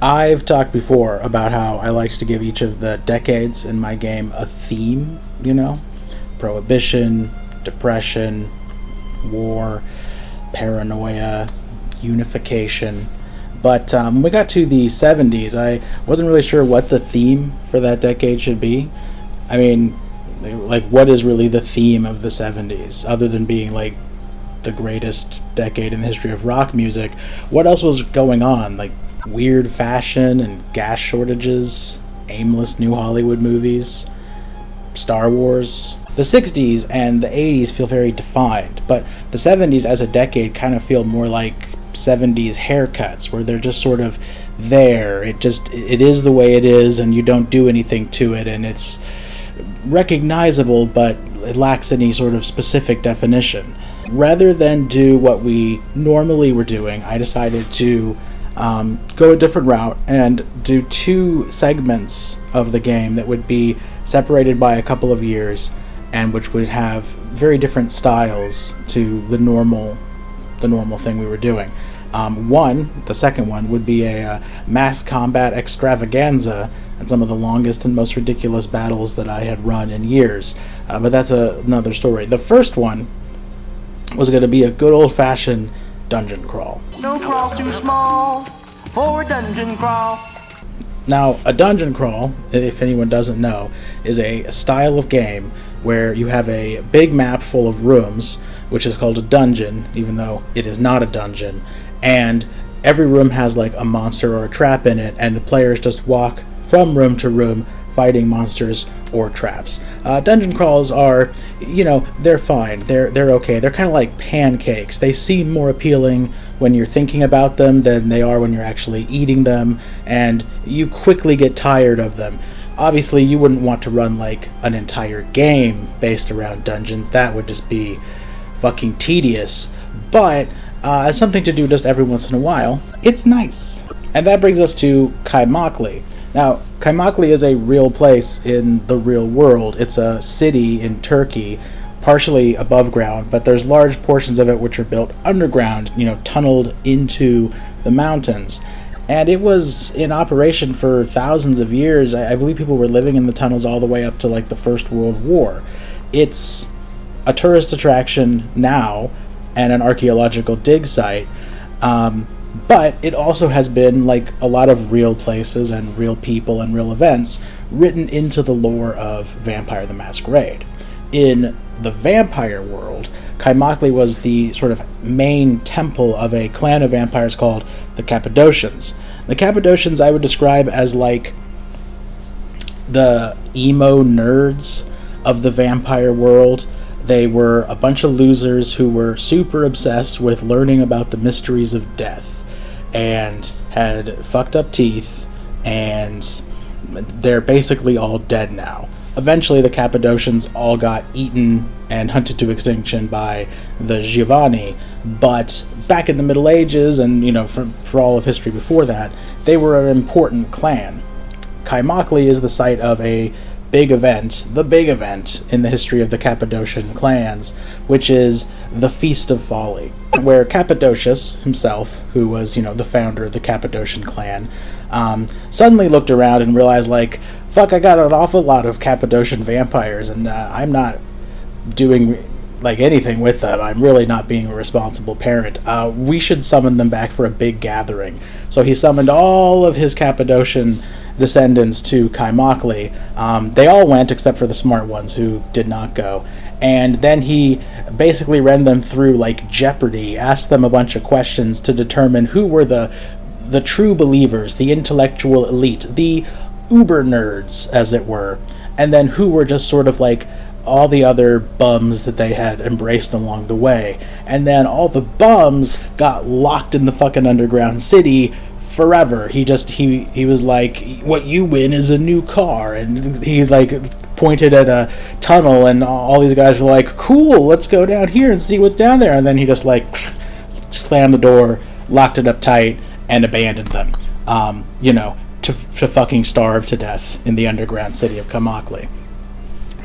I've talked before about how I like to give each of the decades in my game a theme, Prohibition, Depression, War, Paranoia, Unification. But when we got to the 70s, I wasn't really sure what the theme for that decade should be. I mean, like, what is really the theme of the 70s, other than being, like, the greatest decade in the history of rock music? What else was going on? Like, weird fashion and gas shortages, aimless new Hollywood movies, Star Wars. The 60s and the 80s feel very defined, but the 70s as a decade kind of feel more like 70s haircuts, where they're just sort of there. It is the way it is, and you don't do anything to it, and it's recognizable, but it lacks any sort of specific definition. Rather than do what we normally were doing, I decided to go a different route and do two segments of the game that would be separated by a couple of years, and which would have very different styles to the normal thing we were doing. The second one, would be a mass combat extravaganza and some of the longest and most ridiculous battles that I had run in years. But that's another story. The first one was going to be a good old-fashioned dungeon crawl. No crawl's too small for a dungeon crawl. Now, a dungeon crawl, if anyone doesn't know, is a style of game where you have a big map full of rooms, which is called a dungeon, even though it is not a dungeon, and every room has like a monster or a trap in it, and the players just walk from room to room fighting monsters or traps. Dungeon crawls are, they're fine. They're okay. They're kind of like pancakes. They seem more appealing when you're thinking about them than they are when you're actually eating them, and you quickly get tired of them. Obviously, you wouldn't want to run like an entire game based around dungeons. That would just be fucking tedious. But as something to do just every once in a while, it's nice. And that brings us to Kaymakli. Now, Kaymakli is a real place in the real world. It's a city in Turkey, partially above ground, but there's large portions of it which are built underground, tunneled into the mountains. And it was in operation for thousands of years. I believe people were living in the tunnels all the way up to like the First World War. It's a tourist attraction now and an archaeological dig site. But it also has been, like a lot of real places and real people and real events, written into the lore of Vampire the Masquerade. In the vampire world, Kaymakli was the sort of main temple of a clan of vampires called the Cappadocians. The Cappadocians I would describe as like the emo nerds of the vampire world. They were a bunch of losers who were super obsessed with learning about the mysteries of death, and had fucked up teeth, and they're basically all dead now. Eventually, the Cappadocians all got eaten and hunted to extinction by the Giovanni, but back in the Middle Ages, and for all of history before that, they were an important clan. Kaymakli is the site of a the big event in the history of the Cappadocian clans, which is the Feast of Folly, where Cappadocius himself, who was, the founder of the Cappadocian clan, suddenly looked around and realized, like, fuck, I got an awful lot of Cappadocian vampires, and I'm not doing, like, anything with them. I'm really not being a responsible parent. We should summon them back for a big gathering. So he summoned all of his Cappadocian descendants to Kaymakli. They all went except for the smart ones who did not go. And then he basically ran them through like Jeopardy, asked them a bunch of questions to determine who were the true believers, the intellectual elite, the uber nerds, as it were, and then who were just sort of like all the other bums that they had embraced along the way. And then all the bums got locked in the fucking underground city forever. He was like, what you win is a new car, and he like pointed at a tunnel, and all these guys were like, cool, let's go down here and see what's down there. And then he just like slammed the door, locked it up tight, and abandoned them, to fucking starve to death in the underground city of Kaymakli.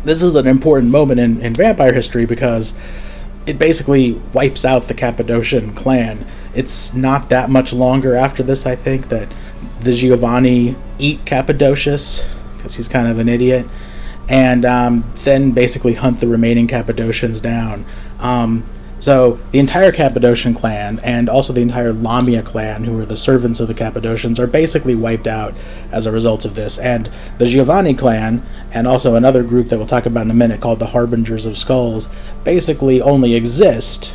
This is an important moment in vampire history because it basically wipes out the Cappadocian clan. It's not that much longer after this, I think, that the Giovanni eat Cappadocius, because he's kind of an idiot, and then basically hunt the remaining Cappadocians down. So the entire Cappadocian clan, and also the entire Lamia clan, who are the servants of the Cappadocians, are basically wiped out as a result of this. And the Giovanni clan, and also another group that we'll talk about in a minute called the Harbingers of Skulls, basically only exist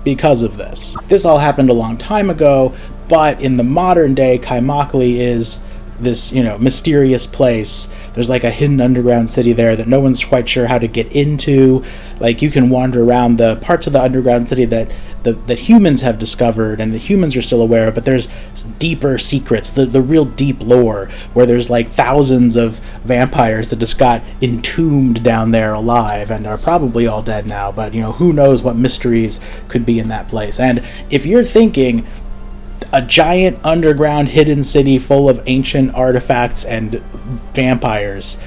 because of this. This all happened a long time ago, but in the modern day, Kaimakli is this, mysterious place. There's like a hidden underground city there that no one's quite sure how to get into. Like, you can wander around the parts of the underground city that humans have discovered and the humans are still aware of, but there's deeper secrets, the real deep lore, where there's like thousands of vampires that just got entombed down there alive and are probably all dead now, but who knows what mysteries could be in that place. And if you're thinking a giant underground hidden city full of ancient artifacts and vampires,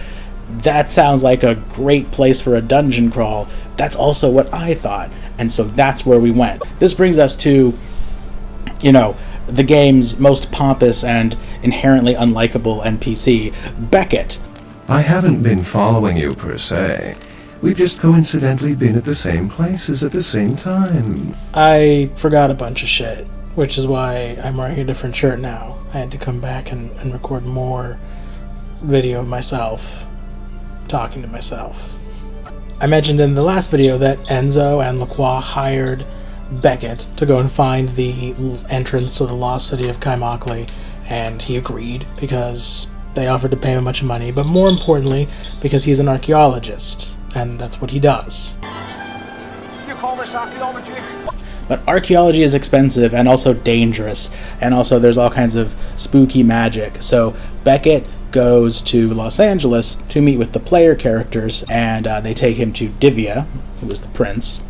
that sounds like a great place for a dungeon crawl. That's also what I thought, and so that's where we went. This brings us to, the game's most pompous and inherently unlikable NPC, Beckett. I haven't been following you per se. We've just coincidentally been at the same places at the same time. I forgot a bunch of shit, which is why I'm wearing a different shirt now. I had to come back and record more video of myself talking to myself. I mentioned in the last video that Enzo and Lacroix hired Beckett to go and find the entrance to the lost city of Kaimakli, and he agreed because they offered to pay him a bunch of money, but more importantly because he's an archaeologist, and that's what he does. You call this archaeology? But archaeology is expensive and also dangerous, and also there's all kinds of spooky magic. So Beckett goes to Los Angeles to meet with the player characters, and they take him to Divya, who is the prince.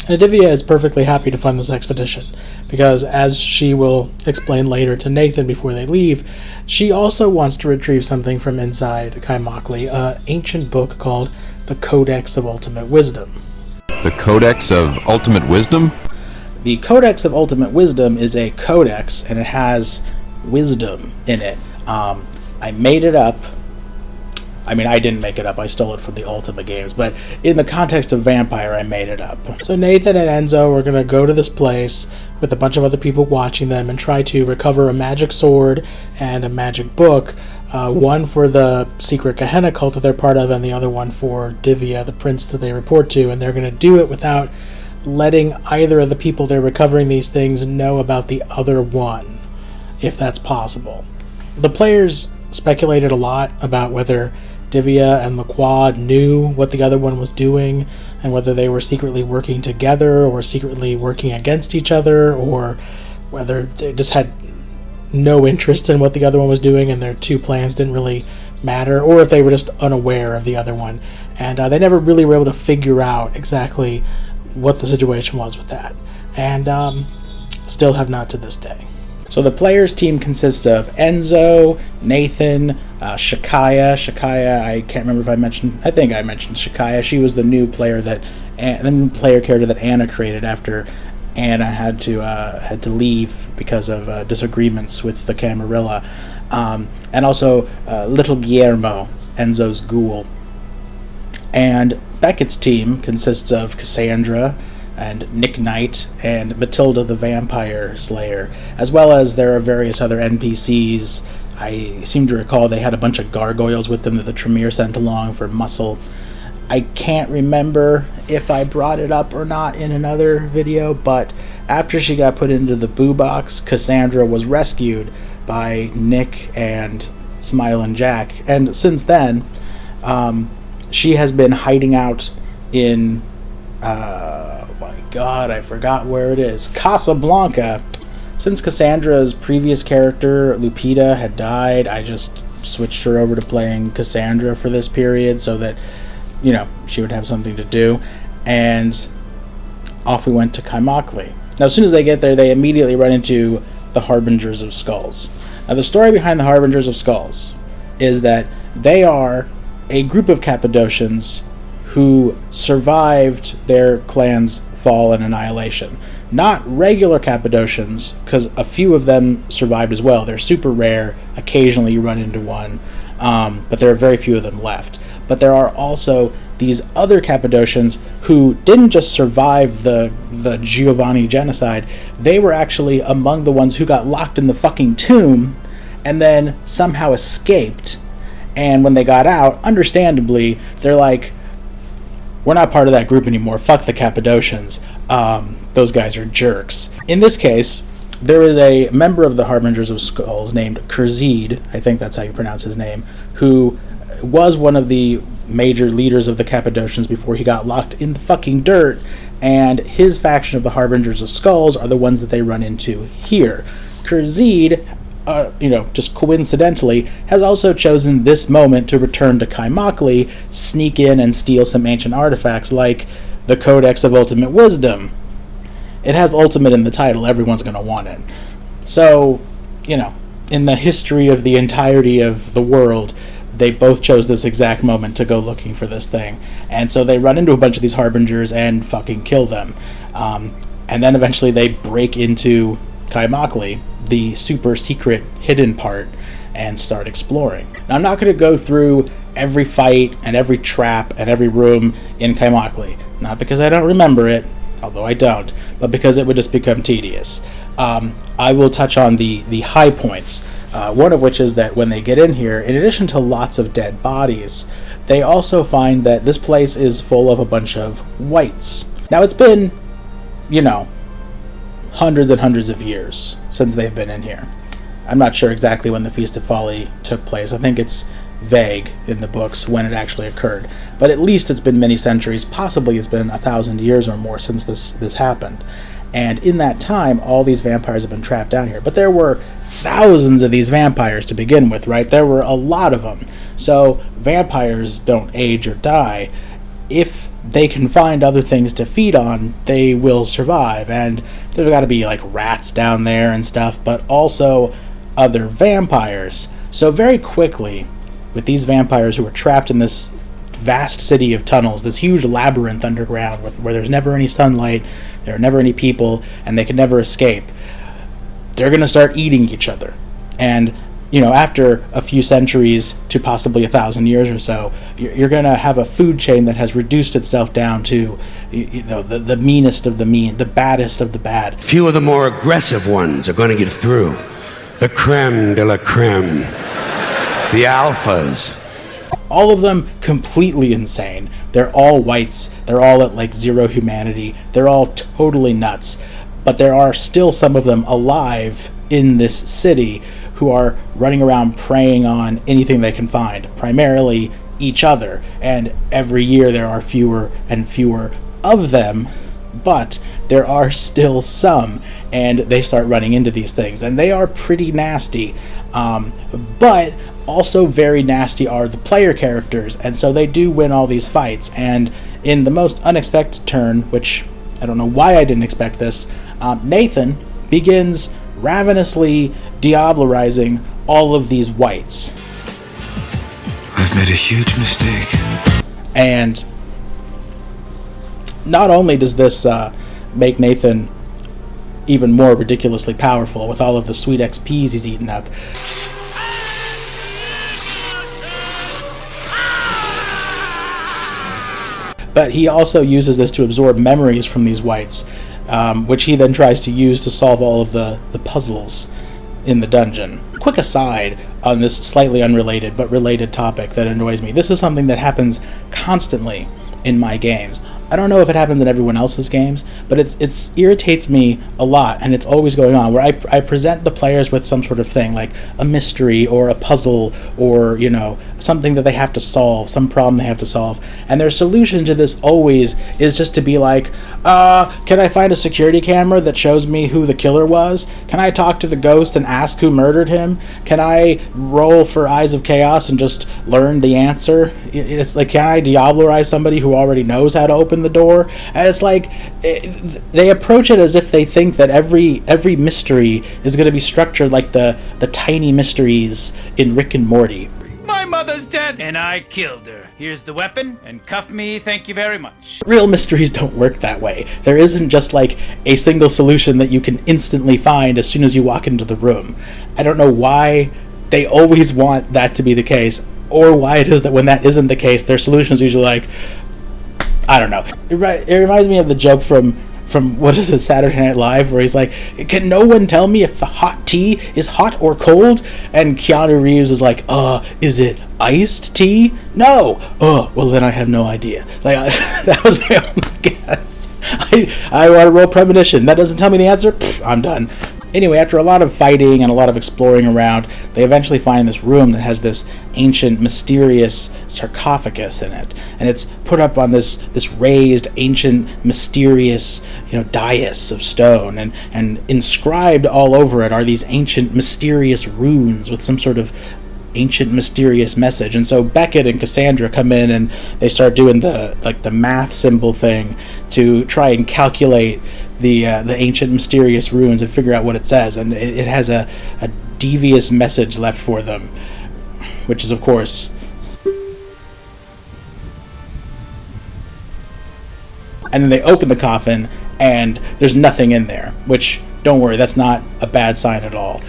And Divya is perfectly happy to fund this expedition, because as she will explain later to Nathan before they leave, she also wants to retrieve something from inside Kaimakli, an ancient book called the Codex of Ultimate Wisdom. The Codex of Ultimate Wisdom? The Codex of Ultimate Wisdom is a codex, and it has wisdom in it. I made it up. I mean, I didn't make it up. I stole it from the Ultima games, but in the context of Vampire, I made it up. So Nathan and Enzo are going to go to this place with a bunch of other people watching them and try to recover a magic sword and a magic book, one for the secret Gehenna cult that they're part of, and the other one for Divya, the prince that they report to, and they're going to do it without letting either of the people they're recovering these things know about the other one, if that's possible. The players speculated a lot about whether Divya and Lacroix knew what the other one was doing, and whether they were secretly working together or secretly working against each other, or whether they just had no interest in what the other one was doing and their two plans didn't really matter, or if they were just unaware of the other one. And they never really were able to figure out exactly what the situation was with that, and still have not to this day. So the players team consists of Enzo, Nathan, Shakaya. Shakaya, I can't remember if I think I mentioned Shakaya. She was the new player character that Anna created after Anna had to leave because of disagreements with the Camarilla, and also little Guillermo, Enzo's ghoul. And Beckett's team consists of Cassandra and Nick Knight and Matilda the Vampire Slayer, as well as there are various other NPCs. I seem to recall they had a bunch of gargoyles with them that the Tremere sent along for muscle. I can't remember if I brought it up or not in another video, but after she got put into the boo box, Cassandra was rescued by Nick and Smile and Jack, and since then, she has been hiding out in, my god, I forgot where it is, Casablanca. Since Cassandra's previous character, Lupita, had died, I just switched her over to playing Cassandra for this period so that, she would have something to do. And off we went to Kaimakli. Now, as soon as they get there, they immediately run into the Harbingers of Skulls. Now, the story behind the Harbingers of Skulls is that they are a group of Cappadocians who survived their clan's fall and annihilation. Not regular Cappadocians, because a few of them survived as well. They're super rare. Occasionally you run into one, but there are very few of them left. But there are also these other Cappadocians who didn't just survive the Giovanni genocide. They were actually among the ones who got locked in the fucking tomb and then somehow escaped. And when they got out, understandably, they're like, we're not part of that group anymore. Fuck the Cappadocians. Those guys are jerks. In this case, there is a member of the Harbingers of Skulls named Kurzid, I think that's how you pronounce his name, who was one of the major leaders of the Cappadocians before he got locked in the fucking dirt, and his faction of the Harbingers of Skulls are the ones that they run into here. Kurzid, just coincidentally, has also chosen this moment to return to Kaimakli, sneak in and steal some ancient artifacts like the Codex of Ultimate Wisdom. It has ultimate in the title, everyone's going to want it. So, in the history of the entirety of the world, they both chose this exact moment to go looking for this thing. And so they run into a bunch of these Harbingers and fucking kill them. And then eventually they break into Kaimakli, the super secret hidden part, and start exploring. Now, I'm not going to go through every fight and every trap and every room in Kaimakli. Not because I don't remember it, although I don't, but because it would just become tedious. I will touch on the high points. One of which is that when they get in here, in addition to lots of dead bodies, they also find that this place is full of a bunch of whites. Now, it's been, hundreds and hundreds of years since they've been in here. I'm not sure exactly when the Feast of Folly took place. I think it's vague in the books when it actually occurred. But at least it's been many centuries, possibly it's been 1,000 years or more since this happened. And in that time, all these vampires have been trapped down here. But there were thousands of these vampires to begin with, right? There were a lot of them. So vampires don't age or die. If they can find other things to feed on, they will survive. And there's got to be like rats down there and stuff, but also other vampires. So very quickly, with these vampires who are trapped in this vast city of tunnels, this huge labyrinth underground where there's never any sunlight, there are never any people, and they can never escape, they're going to start eating each other. And, after a few centuries to possibly 1,000 years or so, you're going to have a food chain that has reduced itself down to, the meanest of the mean, the baddest of the bad. Few of the more aggressive ones are going to get through. The creme de la creme. The alphas. All of them completely insane. They're all whites. They're all at like zero humanity. They're all totally nuts. But there are still some of them alive in this city who are running around preying on anything they can find, primarily each other. And every year there are fewer and fewer of them, but there are still some, and they start running into these things. And they are pretty nasty. But also very nasty are the player characters, and so they do win all these fights. And in the most unexpected turn, which I don't know why I didn't expect this, Nathan begins ravenously diablerizing all of these whites. I've made a huge mistake. And not only does this make Nathan even more ridiculously powerful with all of the sweet XPs he's eaten up, but he also uses this to absorb memories from these whites, which he then tries to use to solve all of the puzzles in the dungeon. Quick aside on this slightly unrelated but related topic that annoys me. This is something that happens constantly in my games. I don't know if it happens in everyone else's games, but it irritates me a lot, and it's always going on, where I present the players with some sort of thing, like a mystery or a puzzle or, something that they have to solve, some problem they have to solve, and their solution to this always is just to be like, can I find a security camera that shows me who the killer was? Can I talk to the ghost and ask who murdered him? Can I roll for Eyes of Chaos and just learn the answer? It's like, can I Diablerize somebody who already knows how to open the door? And it's like, they approach it as if they think that every mystery is going to be structured like the tiny mysteries in Rick and Morty. My mother's dead, and I killed her. Here's the weapon, and cuff me, thank you very much. Real mysteries don't work that way. There isn't just like a single solution that you can instantly find as soon as you walk into the room. I don't know why they always want that to be the case, or why it is that when that isn't the case, their solution is usually like, I don't know. It reminds me of the joke from what is it, Saturday Night Live, where he's like, can no one tell me if the hot tea is hot or cold? And Keanu Reeves is like, is it iced tea? No. Well then I have no idea. Like, that was my only guess. I want to roll premonition. That doesn't tell me the answer? Pfft, I'm done. Anyway, after a lot of fighting and a lot of exploring around, they eventually find this room that has this ancient, mysterious sarcophagus in it. And it's put up on this raised, ancient, mysterious, dais of stone. And inscribed all over it are these ancient, mysterious runes with some sort of ancient, mysterious message. And so Beckett and Cassandra come in and they start doing the math symbol thing to try and calculate the ancient, mysterious runes and figure out what it says. And it has a devious message left for them, which is, of course, and then they open the coffin and there's nothing in there, which, don't worry, that's not a bad sign at all.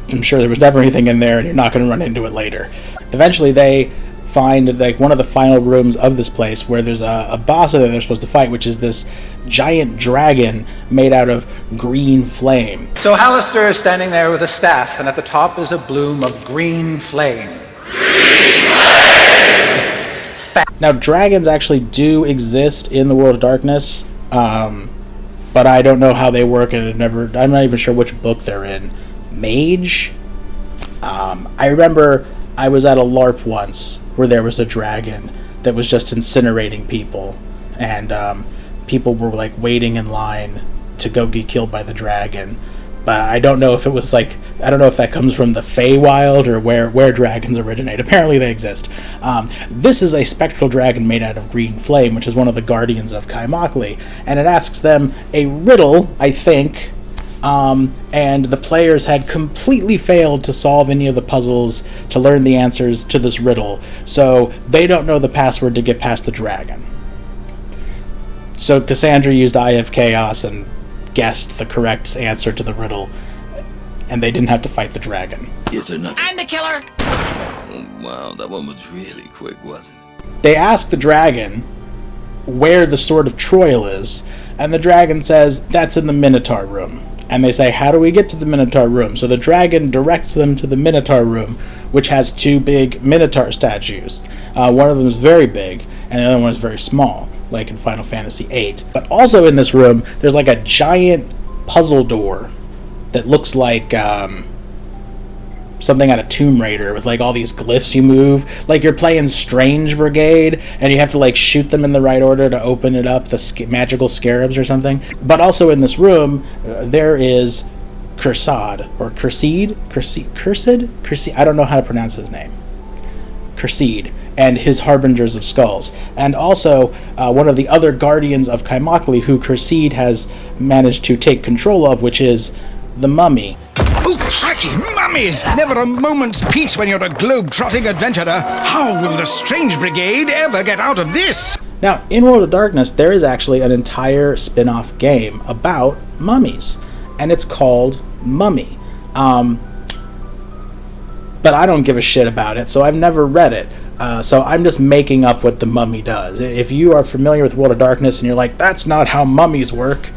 I'm sure there was never anything in there, and you're not going to run into it later. Eventually, they find like one of the final rooms of this place where there's a boss that they're supposed to fight, which is this giant dragon made out of green flame. So Hallister is standing there with a staff, and at the top is a bloom of green flame. Now, dragons actually do exist in the World of Darkness, but I don't know how they work, and I'm not even sure which book they're in. Mage. I remember I was at a LARP once where there was a dragon that was just incinerating people, and people were like waiting in line to go get killed by the dragon. But I don't know if it was like, I don't know if that comes from the Feywild or where dragons originate. Apparently they exist. This is a spectral dragon made out of green flame, which is one of the guardians of Kaimakli, and it asks them a riddle, I think. And the players had completely failed to solve any of the puzzles to learn the answers to this riddle, so they don't know the password to get past the dragon. So Cassandra used Eye of Chaos and guessed the correct answer to the riddle, and they didn't have to fight the dragon. Here's another. I'm the killer! Oh, wow, that one was really quick, wasn't it? They ask the dragon where the Sword of Troil is, and the dragon says, that's in the Minotaur room. And they say, how do we get to the Minotaur room? So the dragon directs them to the Minotaur room, which has two big Minotaur statues. One of them is very big, and the other one is very small, like in Final Fantasy VIII. But also in this room, there's like a giant puzzle door that looks like something out of Tomb Raider, with like all these glyphs you move, like you're playing Strange Brigade and you have to like shoot them in the right order to open it up, the magical scarabs or something. But also in this room there is Cursed, I don't know how to pronounce his name, Cursed, and his Harbingers of Skulls, and also one of the other guardians of Kaimakli who Cursed has managed to take control of, which is the Mummy. Oh, cracky mummies! Never a moment's peace when you're a globe-trotting adventurer. How will the Strange Brigade ever get out of this? Now, in World of Darkness, there is actually an entire spin-off game about mummies, and it's called Mummy. But I don't give a shit about it, so I've never read it. So I'm just making up what the Mummy does. If you are familiar with World of Darkness and you're like, that's not how mummies work,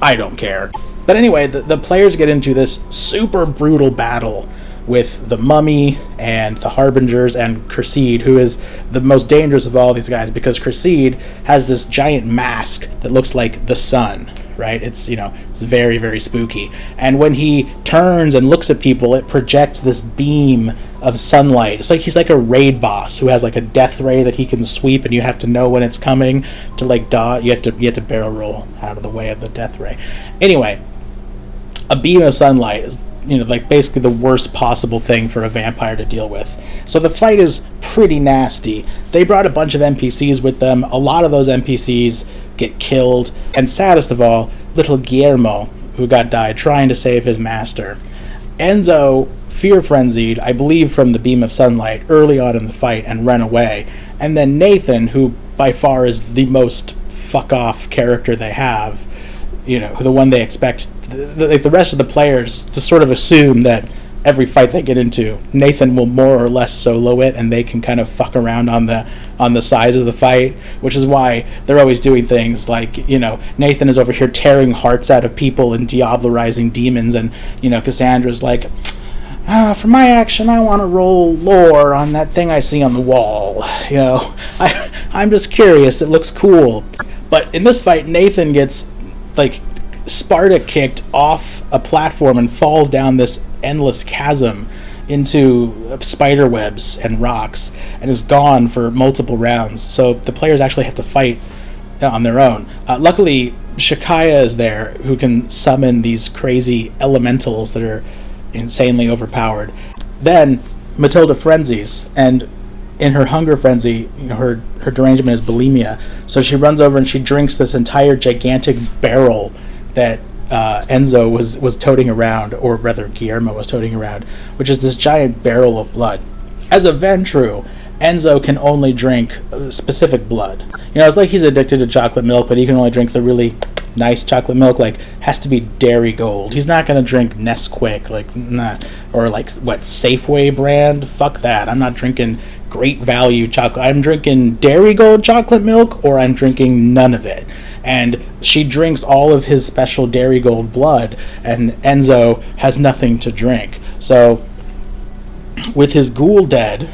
I don't care. But anyway, the players get into this super brutal battle with the Mummy and the Harbingers and Cursed, who is the most dangerous of all these guys, because Cursed has this giant mask that looks like the sun, right? It's, it's very, very spooky. And when he turns and looks at people, it projects this beam of sunlight. It's like he's like a raid boss who has like a death ray that he can sweep, and you have to know when it's coming to like dodge. You have to barrel roll out of the way of the death ray. Anyway, a beam of sunlight is, like basically the worst possible thing for a vampire to deal with. So the fight is pretty nasty. They brought a bunch of NPCs with them. A lot of those NPCs get killed. And saddest of all, little Guillermo, who died trying to save his master. Enzo fear frenzied, I believe from the beam of sunlight, early on in the fight and ran away. And then Nathan, who by far is the most fuck off character they have, the one they expect, the rest of the players to sort of assume that every fight they get into, Nathan will more or less solo it, and they can kind of fuck around on the sides of the fight, which is why they're always doing things like, Nathan is over here tearing hearts out of people and diablerizing demons, and, Cassandra's like, for my action, I want to roll lore on that thing I see on the wall. I'm just curious. It looks cool. But in this fight, Nathan gets, Sparta kicked off a platform and falls down this endless chasm into spider webs and rocks and is gone for multiple rounds. So the players actually have to fight on their own. Luckily, Shakaya is there, who can summon these crazy elementals that are insanely overpowered. Then Matilda frenzies, and in her hunger frenzy, her derangement is bulimia, so she runs over and she drinks this entire gigantic barrel that Enzo was toting around, or rather Guillermo was toting around, which is this giant barrel of blood. As a Ventru, Enzo can only drink specific blood. It's like he's addicted to chocolate milk, but he can only drink the really nice chocolate milk, has to be Dairy Gold. He's not going to drink Nesquik, or Safeway brand. Fuck that. I'm not drinking Great Value chocolate. I'm drinking Dairy Gold chocolate milk, or I'm drinking none of it. And she drinks all of his special Dairy Gold blood, and Enzo has nothing to drink. So, with his ghoul dead,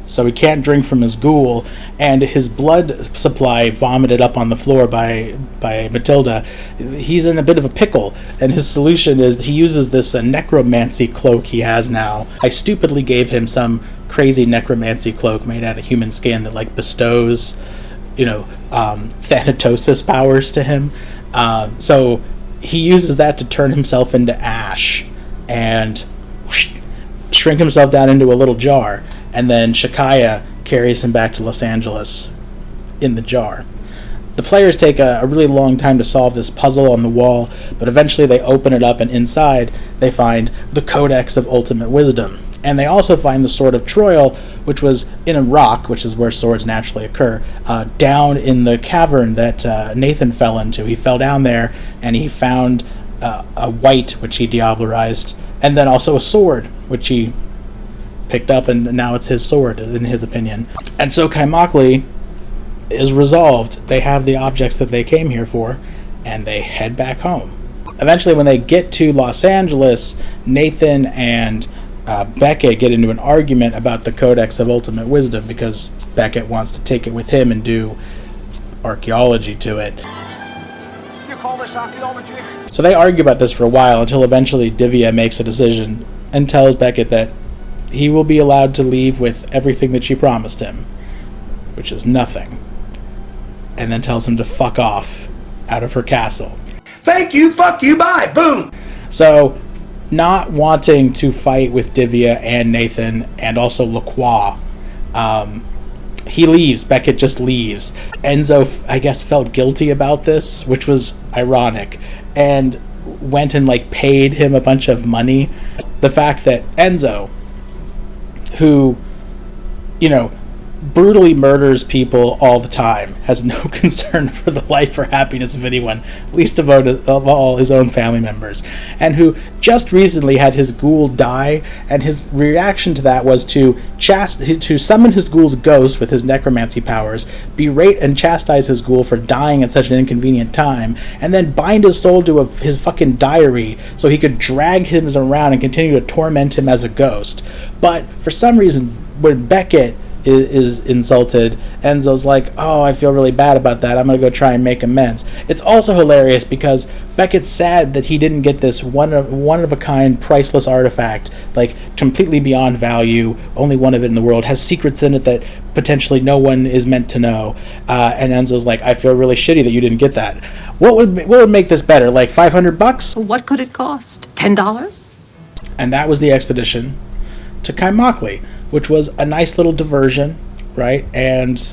so he can't drink from his ghoul, and his blood supply vomited up on the floor by Matilda, he's in a bit of a pickle, and his solution is he uses this necromancy cloak he has now. I stupidly gave him some crazy necromancy cloak made out of human skin that bestows Thanatosis powers to him. So he uses that to turn himself into ash and shrink himself down into a little jar, and then Shakaya carries him back to Los Angeles in the jar. The players take a really long time to solve this puzzle on the wall, but eventually they open it up, and inside they find the Codex of Ultimate Wisdom. And they also find the Sword of Troil, which was in a rock, which is where swords naturally occur, down in the cavern that Nathan fell into. He fell down there, and he found a white, which he diablerized, and then also a sword, which he picked up, and now it's his sword, in his opinion. And so Kaimakli is resolved. They have the objects that they came here for, and they head back home. Eventually, when they get to Los Angeles, Nathan and Beckett get into an argument about the Codex of Ultimate Wisdom, because Beckett wants to take it with him and do archaeology to it. You call this archaeology? So they argue about this for a while, until eventually Divya makes a decision and tells Beckett that he will be allowed to leave with everything that she promised him, which is nothing, and then tells him to fuck off out of her castle. Thank you, fuck you, bye, boom! So, not wanting to fight with Divya and Nathan, and also Lacroix, he leaves. Beckett just leaves. Enzo, I guess, felt guilty about this, which was ironic, and went and paid him a bunch of money. The fact that Enzo, who, brutally murders people all the time, has no concern for the life or happiness of anyone, least of all his own family members, and who just recently had his ghoul die, and his reaction to that was to summon his ghoul's ghost with his necromancy powers, berate and chastise his ghoul for dying at such an inconvenient time, and then bind his soul to his fucking diary so he could drag him around and continue to torment him as a ghost. But for some reason, when Beckett is insulted, Enzo's like, oh, I feel really bad about that, I'm gonna go try and make amends. It's also hilarious because Beckett's sad that he didn't get this one of a kind priceless artifact, completely beyond value, only one of it in the world, has secrets in it that potentially no one is meant to know, and Enzo's like, I feel really shitty that you didn't get that. What would make this better, $500? What could it cost? $10? And that was the expedition to Kaimakli, which was a nice little diversion, right? And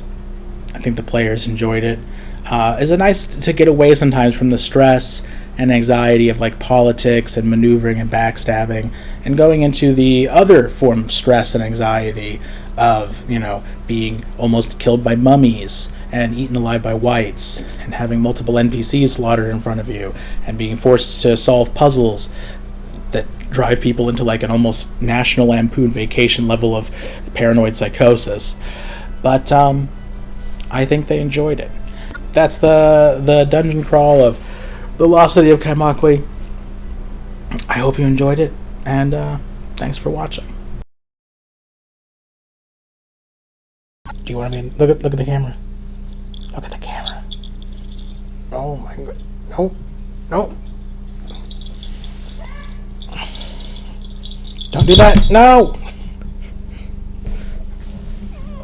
I think the players enjoyed it. It's nice to get away sometimes from the stress and anxiety of like politics and maneuvering and backstabbing, and going into the other form of stress and anxiety of, you know, being almost killed by mummies and eaten alive by whites, and having multiple NPCs slaughtered in front of you, and being forced to solve puzzles that drive people into like an almost National Lampoon Vacation level of paranoid psychosis. But I think they enjoyed it. That's the dungeon crawl of The Lost City of Kaimakli. I hope you enjoyed it, and thanks for watching. Do you want me to look at the camera? Look at the camera. Oh my god. No. Don't do that. No!